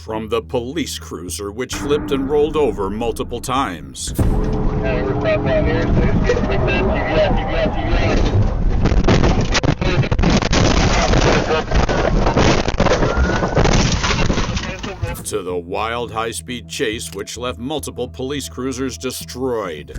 from the police cruiser, which flipped and rolled over multiple times. Hey, we're stopped out here. To the wild high-speed chase, which left multiple police cruisers destroyed.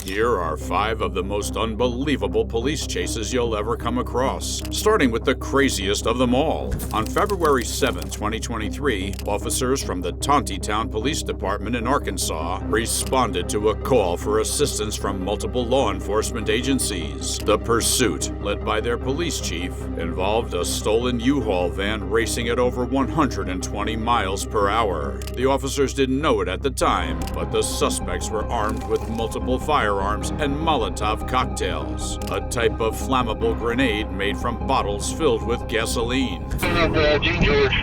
Here are 5 of the most unbelievable police chases you'll ever come across, starting with the craziest of them all. On February 7, 2023, officers from the Tontitown Police Department in Arkansas responded to a call for assistance from multiple law enforcement agencies. The pursuit, led by their police chief, involved a stolen U-Haul van racing at over 120 miles per hour. The officers didn't know it at the time, but the suspects were armed with multiple firearms and Molotov cocktails, a type of flammable grenade made from bottles filled with gasoline. Gene George.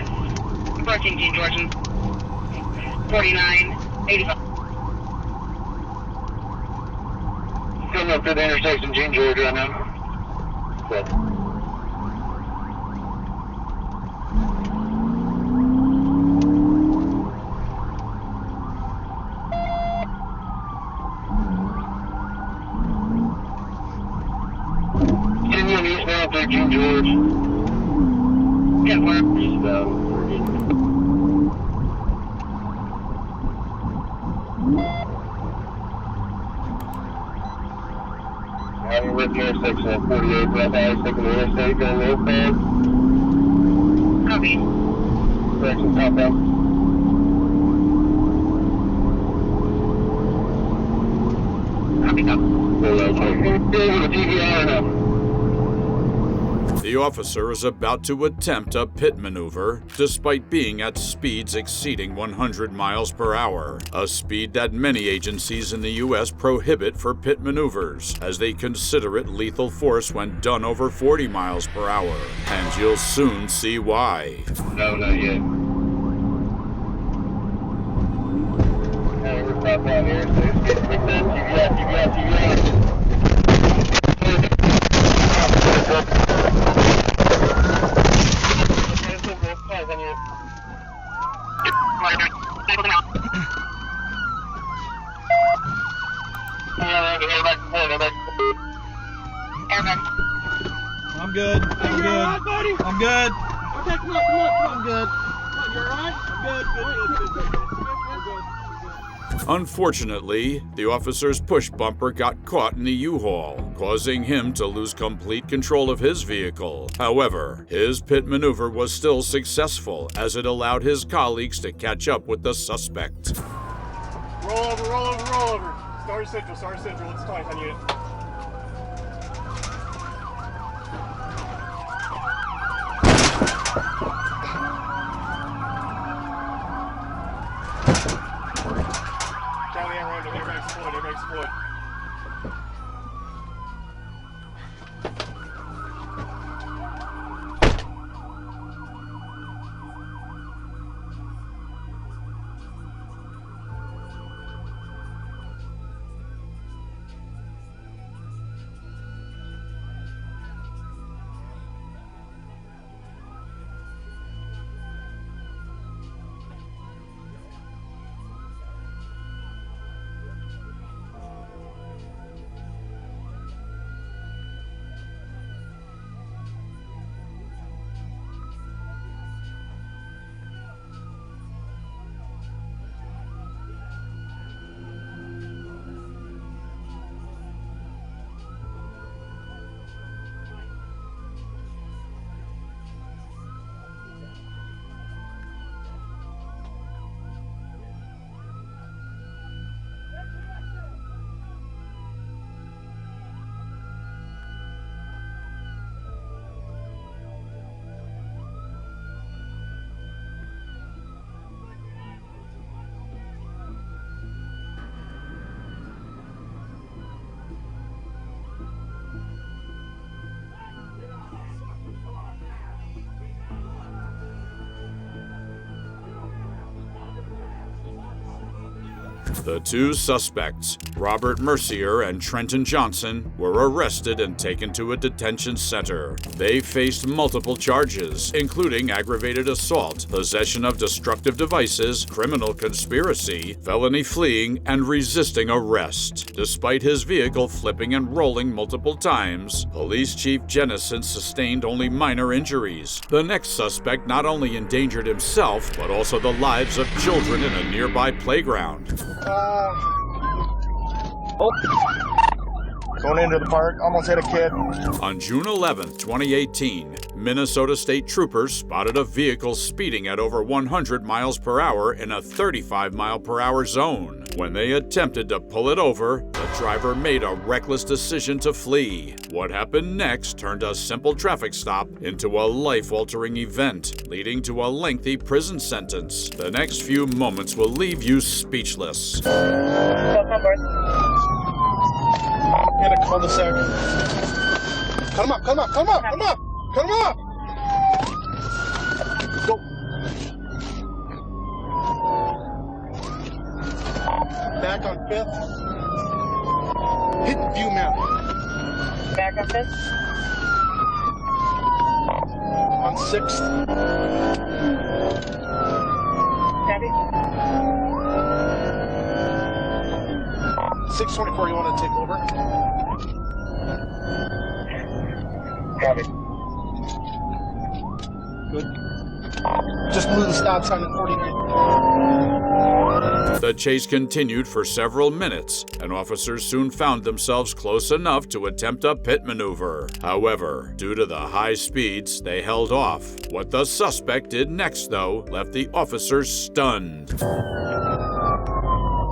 Approaching Gene George. 4985. Coming up to the intersection, Gene George right now. Good. Continuing eastbound through Gene George. Yeah, we're Eastbound. Having with the intersection at 48 West Eye, taking the interstate, going real fast. copy. Direction southbound. Copy, copy. Over the TVR now. The officer is about to attempt a pit maneuver, despite being at speeds exceeding 100 miles per hour, a speed that many agencies in the U.S. prohibit for pit maneuvers, as they consider it lethal force when done over 40 miles per hour. And you'll soon see why. No, not yet. Hey, we're stopped out here. TVR. I'm good. I'm good. Alright, buddy? I'm good. Okay, come on. I'm good. You alright? I'm good. Unfortunately, the officer's push bumper got caught in the U-Haul, causing him to lose complete control of his vehicle. However, his pit maneuver was still successful, as it allowed his colleagues to catch up with the suspect. Roll over. Star Central, it's tight on you. Charlie, around it, everybody exploit. The two suspects, Robert Mercier and Trenton Johnson, were arrested and taken to a detention center. They faced multiple charges, including aggravated assault, possession of destructive devices, criminal conspiracy, felony fleeing, and resisting arrest. Despite his vehicle flipping and rolling multiple times, Police Chief Jennison sustained only minor injuries. The next suspect not only endangered himself, but also the lives of children in a nearby playground. Going into the park, almost hit a kid. On June 11, 2018, Minnesota State Troopers spotted a vehicle speeding at over 100 miles per hour in a 35-mile-per-hour zone. When they attempted to pull it over, the driver made a reckless decision to flee. What happened next turned a simple traffic stop into a life-altering event, leading to a lengthy prison sentence. The next few moments will leave you speechless. In a cul-de-sac. Cut him up, cut him up, cut him up, cut him up, cut him up! Go. Back on 5th. Hit view map. Back on this. On 6th. Copy. 624, you want to take over? Copy. Good. Just blew the stop sign at 49. The chase continued for several minutes, and officers soon found themselves close enough to attempt a pit maneuver. However, due to the high speeds, they held off. What the suspect did next, though, left the officers stunned.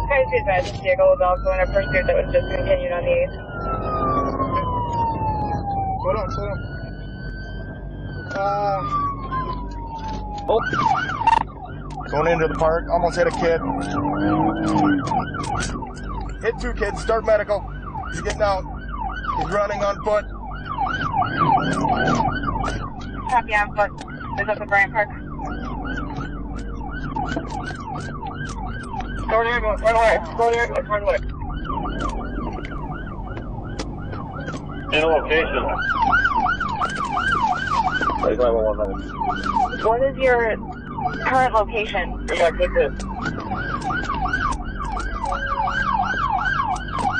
Guys, be advised, this vehicle was also in a pursuit that was discontinued on the 8th. Slow down, slow down. Going into the park, almost hit a kid. Hit 2 kids, start medical. He's getting out. He's running on foot. Copy on foot. Is that the Bryant Park? Go to the ambulance, right away. Go to the ambulance, right away. In location. What is your current location? Yeah, click this.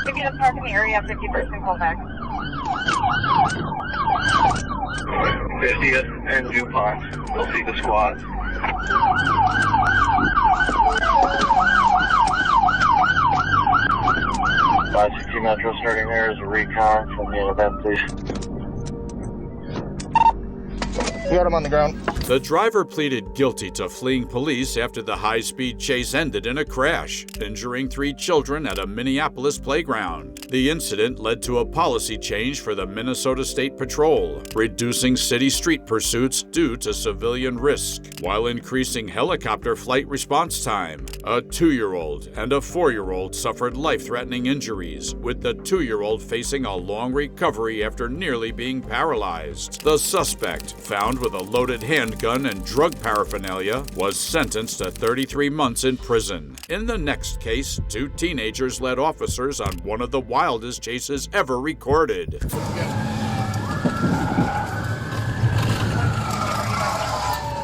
If you just park in the area, 51st and Colfax. 50th and DuPont. We'll see the squad. 560 Metro starting there is a recon from the event, please. We got him on the ground. The driver pleaded guilty to fleeing police after the high-speed chase ended in a crash, injuring 3 children at a Minneapolis playground. The incident led to a policy change for the Minnesota State Patrol, reducing city street pursuits due to civilian risk, while increasing helicopter flight response time. A 2-year-old and a 4-year-old suffered life-threatening injuries, with the 2-year-old facing a long recovery after nearly being paralyzed. The suspect, found with a loaded handgun and drug paraphernalia, was sentenced to 33 months in prison. In the next case, 2 teenagers led officers on one of the wildest chases ever recorded.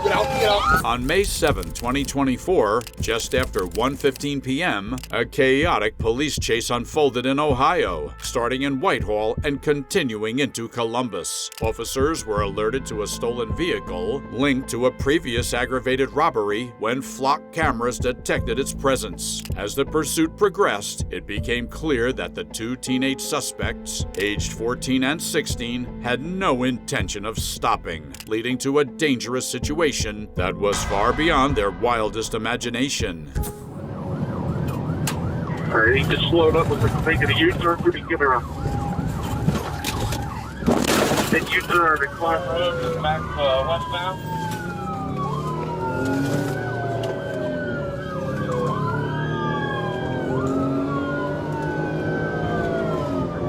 Get out, get out. On May 7, 2024, just after 1:15 p.m., a chaotic police chase unfolded in Ohio, starting in Whitehall and continuing into Columbus. Officers were alerted to a stolen vehicle linked to a previous aggravated robbery when flock cameras detected its presence. As the pursuit progressed, it became clear that the 2 teenage suspects, aged 14 and 16, had no intention of stopping, leading to a dangerous situation that was far beyond their wildest imagination. Alright, he just slowed up with making a U-turn to get around. That U-turn and climb road and back westbound.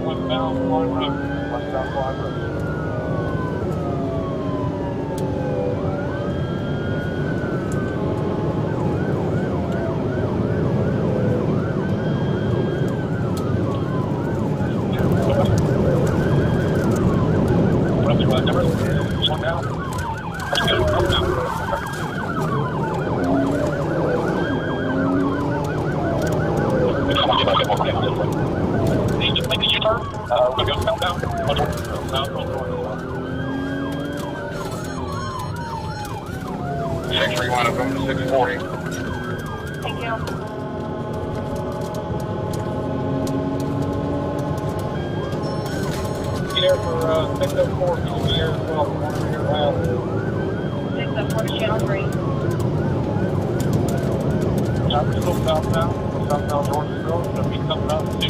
Westbound, climb road. Westbound, climb road. Need to make a U-turn. We'll go southbound. Southbound. 631 up to 640. Thank you. Here for 604, here, 12, here, around. 604 to channel 3. We're still southbound. Southbound Georgesville. It's going to be coming up to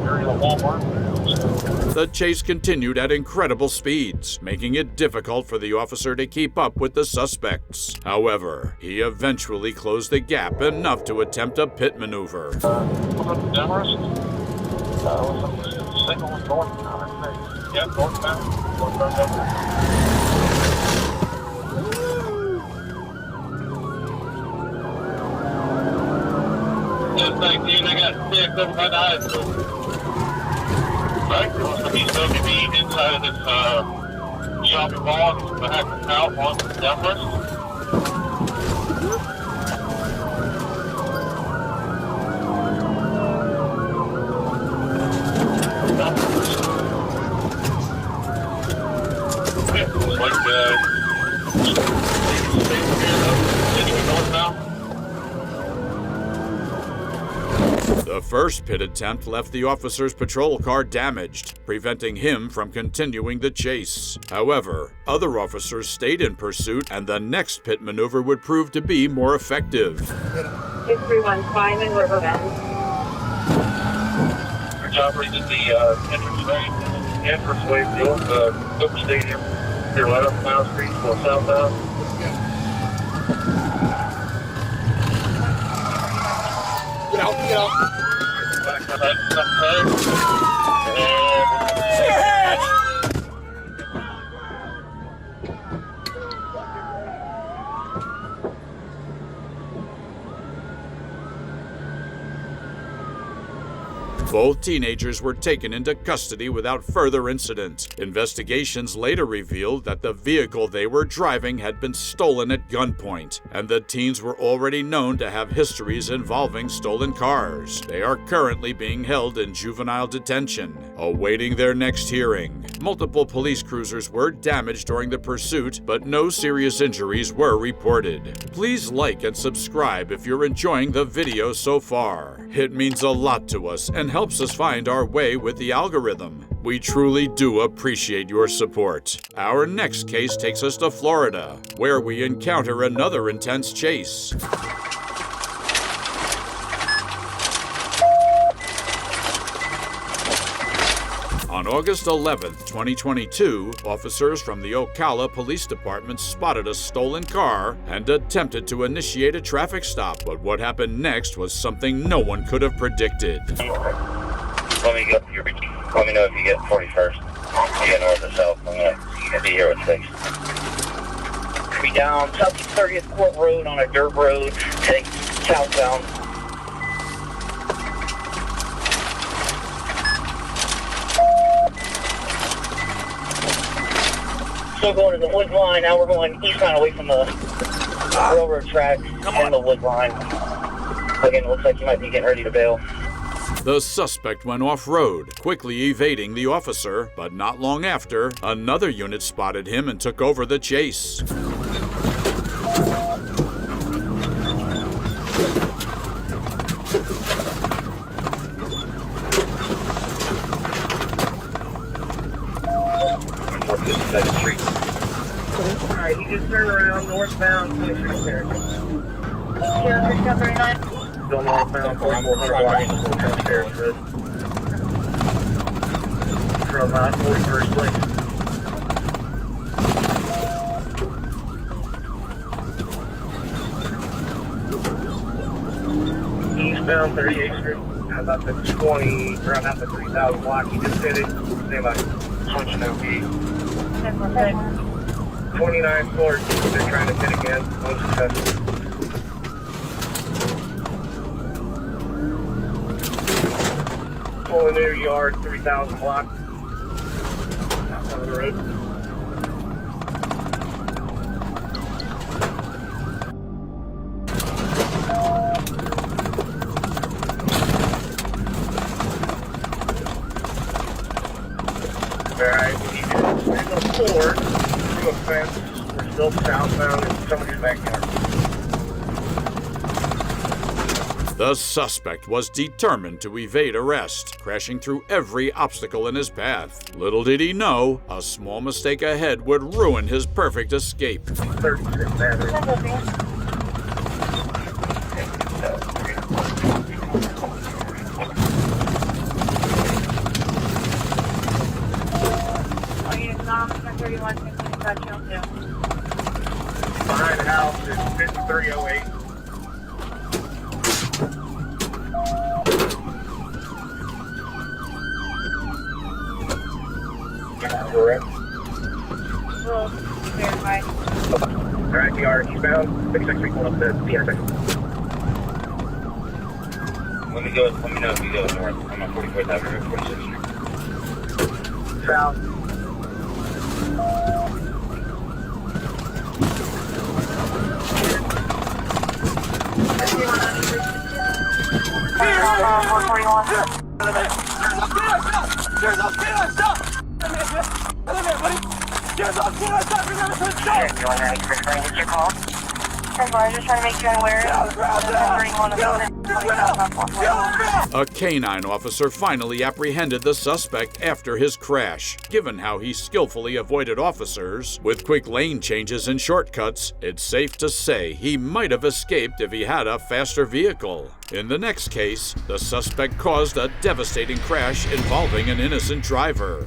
area of Walmart. The chase continued at incredible speeds, making it difficult for the officer to keep up with the suspects. However, he eventually closed the gap enough to attempt a pit maneuver. Demarest. Signal was northbound, I think. Yeah, northbound. Just 19, I got 6 over my eyes. Right, he's still going to be inside of this shopping mall. He's going to have to out on the Demarest. Looks like northbound. The first pit attempt left the officer's patrol car damaged, preventing him from continuing the chase. However, other officers stayed in pursuit, and the next pit maneuver would prove to be more effective. 6315 in Riverbend. Your job reading the entrance way field, Cook Stadium. Here, right up Mile Street, going southbound. Get out, get out. Back up and Both teenagers were taken into custody without further incident. Investigations later revealed that the vehicle they were driving had been stolen at gunpoint, and the teens were already known to have histories involving stolen cars. They are currently being held in juvenile detention, awaiting their next hearing. Multiple police cruisers were damaged during the pursuit, but no serious injuries were reported. Please like and subscribe if you're enjoying the video so far. It means a lot to us and helps us find our way with the algorithm. We truly do appreciate your support. Our next case takes us to Florida, where we encounter another intense chase. On August 11, 2022, officers from the Ocala Police Department spotted a stolen car and attempted to initiate a traffic stop. But what happened next was something no one could have predicted. let me know if you get 41st. You get north or south. I'm gonna be here at 6. Be down Southeast 30th Court Road on a dirt road, take southbound. Still going to the wood line. Now we're going eastbound away from the railroad tracks and the wood line. Again, it looks like you might be getting ready to bail. The suspect went off-road, quickly evading the officer, but not long after, another unit spotted him and took over the chase. Alright, you just turn around northbound, push right there. 03739. Still northbound, 4400 Washington, downstairs, good. From 41st Place. Eastbound 38th Street, about the 20, around about the 3000 block. You just hit it. Stay by. Switching OP. 29 floors. They're trying to hit again. No success. Pulling near yard, 3000 block. Outside of the road. Alright, we need to swing a forward to a fence. We're still southbound in somebody's backyard. The suspect was determined to evade arrest, crashing through every obstacle in his path. Little did he know, a small mistake ahead would ruin his perfect escape. 36 Saturday. Behind the house is 5308. Correct. We'll verify. Alright, we are eastbound, 56 Street, going up to the intersection. Let me know if you go north. I'm on 44th Avenue, 46th Street. South. A canine officer finally apprehended the suspect after his crash. Given how he skillfully avoided officers, with quick lane changes and shortcuts, it's safe to say he might have escaped if he had a faster vehicle. In the next case, the suspect caused a devastating crash involving an innocent driver.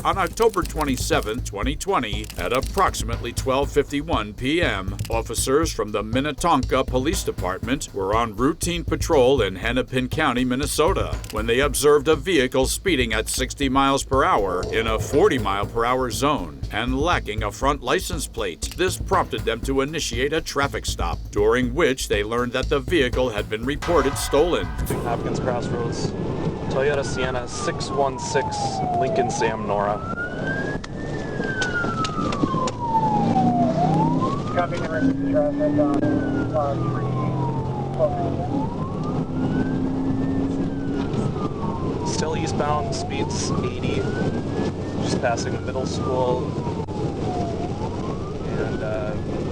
On October 27, 2020, at approximately 12:51 p.m., officers from the Minnetonka Police Department were on routine patrol in Hennepin County, Minnesota, when they observed a vehicle speeding at 60 miles per hour in a 40 mile per hour zone and lacking a front license plate. This prompted them to initiate a traffic stop, during which they learned that the vehicle had been reported stolen. Hopkins Crossroads, Toyota Sienna 616, Lincoln Sam Nora. Copy number 6 traffic on 3. Still eastbound, speeds 80, just passing the middle school and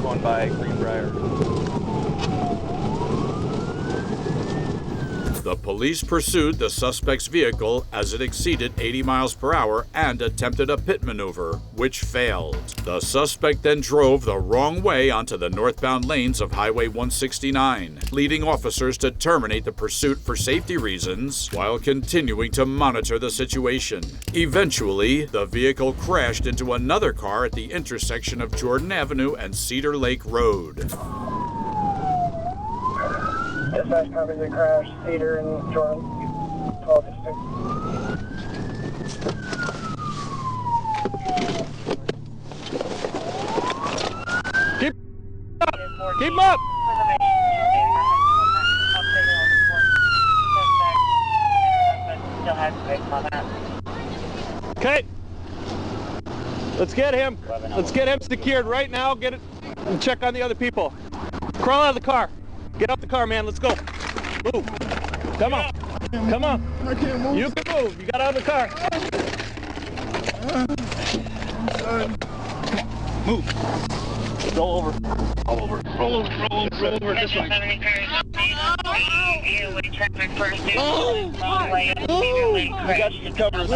going by Greenbrier. The police pursued the suspect's vehicle as it exceeded 80 miles per hour and attempted a pit maneuver, which failed. The suspect then drove the wrong way onto the northbound lanes of Highway 169, leading officers to terminate the pursuit for safety reasons while continuing to monitor the situation. Eventually, the vehicle crashed into another car at the intersection of Jordan Avenue and Cedar Lake Road. Dispatch copies the crash, Cedar and Jordan, 12:56. Keep up! Keep up! Okay. Let's get him. Let's get him secured right now. Get it and check on the other people. Crawl out of the car. Get out the car, man. Let's go. Move. Come on. Come on. I can't move. You can move. You got out of the car. Move. Roll over. Roll over. Roll over. Roll over. Roll over this way. You got the covers.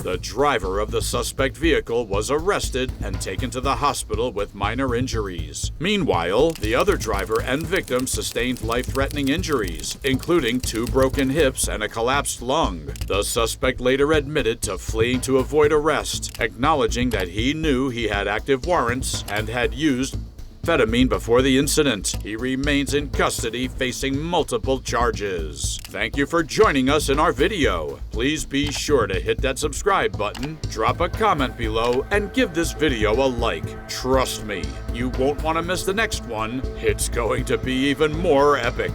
The driver of the suspect vehicle was arrested and taken to the hospital with minor injuries. Meanwhile, the other driver and victim sustained life-threatening injuries, including 2 broken hips and a collapsed lung. The suspect later admitted to fleeing to avoid arrest, acknowledging that he knew he had active warrants and had used amphetamine before the incident. He remains in custody facing multiple charges. Thank you for joining us in our video. Please be sure to hit that subscribe button, drop a comment below, and give this video a like. Trust me, you won't want to miss the next one. It's going to be even more epic.